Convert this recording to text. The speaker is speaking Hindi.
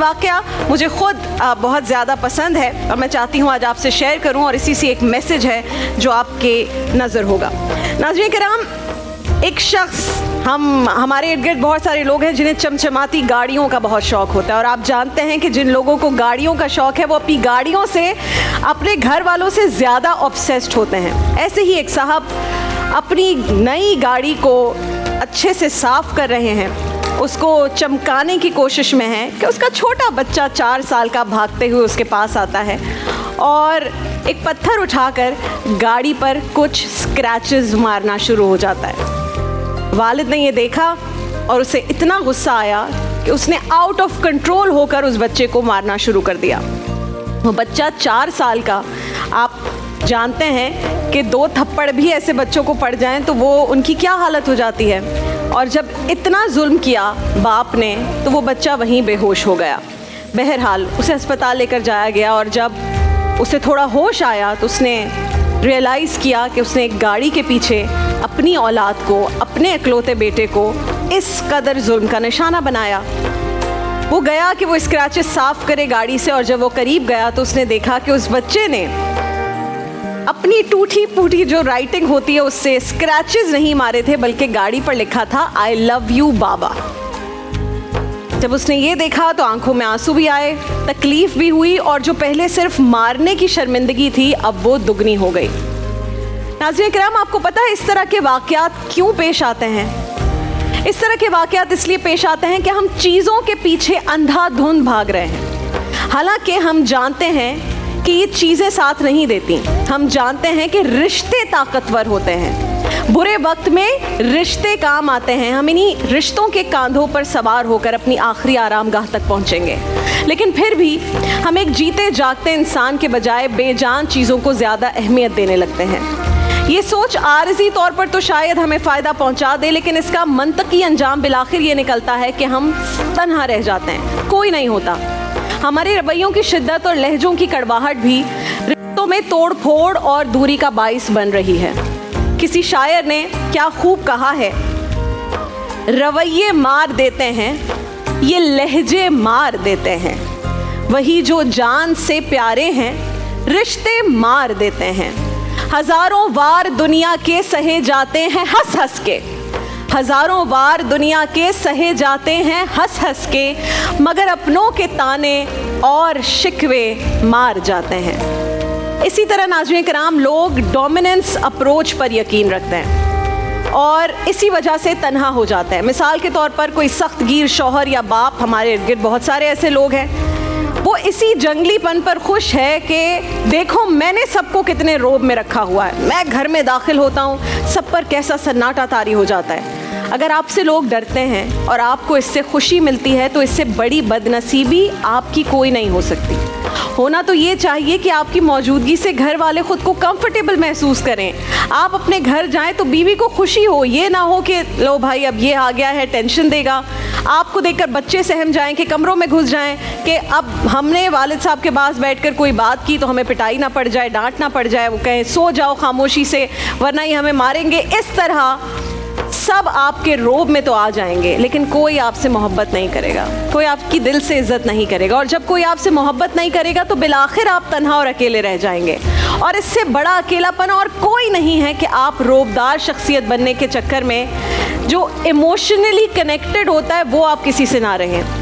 वाक़या मुझे ख़ुद बहुत ज़्यादा पसंद है और मैं चाहती हूँ आज आपसे शेयर करूँ, और इसी से एक मैसेज है जो आपके नज़र होगा। नाज़रीन किराम, एक शख्स, हमारे इर्द गिर्द बहुत सारे लोग हैं जिन्हें चमचमाती गाड़ियों का बहुत शौक़ होता है, और आप जानते हैं कि जिन लोगों को गाड़ियों का शौक़ है वो अपनी गाड़ियों से अपने घर वालों से ज़्यादा ऑब्सेस्ड होते हैं। ऐसे ही एक साहब अपनी नई गाड़ी को अच्छे से साफ़ कर रहे हैं, उसको चमकाने की कोशिश में है कि उसका छोटा बच्चा 4 साल का भागते हुए उसके पास आता है और एक पत्थर उठाकर गाड़ी पर कुछ स्क्रैचेस मारना शुरू हो जाता है। वालिद ने ये देखा और उसे इतना गुस्सा आया कि उसने आउट ऑफ कंट्रोल होकर उस बच्चे को मारना शुरू कर दिया। वो बच्चा 4 साल का, आप जानते हैं कि 2 थप्पड़ भी ऐसे बच्चों को पड़ जाएं तो वो उनकी क्या हालत हो जाती है। और जब इतना जुल्म किया बाप ने तो वो बच्चा वहीं बेहोश हो गया। बहरहाल उसे अस्पताल लेकर जाया गया और जब उसे थोड़ा होश आया तो उसने रियलाइज़ किया कि उसने एक गाड़ी के पीछे अपनी औलाद को, अपने इकलौते बेटे को इस कदर जुल्म का निशाना बनाया। वो गया कि वो स्क्रैचेस साफ़ करे गाड़ी से, और जब वो करीब गया तो उसने देखा कि उस बच्चे ने अपनी टूटी फूटी जो राइटिंग होती है उससे स्क्रैचेस नहीं मारे थे, बल्कि गाड़ी पर लिखा था आई लव यू बाबा। जब उसने ये देखा तो आंखों में आंसू भी आए, तकलीफ़ भी हुई, और जो पहले सिर्फ मारने की शर्मिंदगी थी अब वो दुगनी हो गई। नाज़रीन किराम, आपको पता है इस तरह के वाक़यात क्यों पेश आते हैं? इस तरह के वाक़यात इसलिए पेश आते हैं कि हम चीज़ों के पीछे अंधाधुंध भाग रहे हैं। हालांकि हम जानते हैं कि ये चीज़ें साथ नहीं देती। हम जानते हैं कि रिश्ते ताकतवर होते हैं, बुरे वक्त में रिश्ते काम आते हैं। हम इन्हीं रिश्तों के कांधों पर सवार होकर अपनी आखिरी आरामगाह तक पहुंचेंगे। लेकिन फिर भी हम एक जीते जागते इंसान के बजाय बेजान चीज़ों को ज़्यादा अहमियत देने लगते हैं। ये सोच आरज़ी तौर पर तो शायद हमें फ़ायदा पहुंचा दे, लेकिन इसका मंतकी अंजाम बिलाखिर ये निकलता है कि हम तन्हा रह जाते हैं, कोई नहीं होता। हमारे रवैयों की शिद्दत और लहजों की कड़वाहट भी रिश्तों में तोड़ फोड़ और दूरी का बाइस बन रही है। किसी शायर ने क्या खूब कहा है, रवैये मार देते हैं, ये लहजे मार देते हैं, वही जो जान से प्यारे हैं रिश्ते मार देते हैं। हज़ारों वार दुनिया के सहे जाते हैं हंस हंस के, हज़ारों वार दुनिया के सहे जाते हैं हंस हंस के, मगर अपनों के ताने और शिकवे मार जाते हैं। इसी तरह नाज़रीन किराम, लोग डोमिनेंस अप्रोच पर यकीन रखते हैं और इसी वजह से तन्हा हो जाते हैं। मिसाल के तौर पर कोई सख्त गिर शौहर या बाप, हमारे इर्द गिर्द बहुत सारे ऐसे लोग हैं, वो इसी जंगलीपन पर खुश है कि देखो मैंने सबको कितने रोब में रखा हुआ है, मैं घर में दाखिल होता हूँ सब पर कैसा सन्नाटा तारी हो जाता है। अगर आपसे लोग डरते हैं और आपको इससे खुशी मिलती है तो इससे बड़ी बदनसीबी आपकी कोई नहीं हो सकती। होना तो ये चाहिए कि आपकी मौजूदगी से घर वाले ख़ुद को कंफर्टेबल महसूस करें। आप अपने घर जाएं तो बीवी को खुशी हो, ये ना हो कि लो भाई अब ये आ गया है टेंशन देगा। आपको देखकर बच्चे सहम जाएं कि कमरों में घुस जाएं कि अब हमने वालिद साहब के पास बैठकर कोई बात की तो हमें पिटाई ना पड़ जाए, डांट ना पड़ जाए, वो कहें सो जाओ खामोशी से वरना ही हमें मारेंगे। इस तरह सब आपके रोब में तो आ जाएंगे, लेकिन कोई आपसे मोहब्बत नहीं करेगा, कोई आपकी दिल से इज्जत नहीं करेगा। और जब कोई आपसे मोहब्बत नहीं करेगा तो बिलाखिर आप तन्हा और अकेले रह जाएंगे। और इससे बड़ा अकेलापन और कोई नहीं है कि आप रोबदार शख्सियत बनने के चक्कर में जो इमोशनली कनेक्टेड होता है वो आप किसी से ना रहें।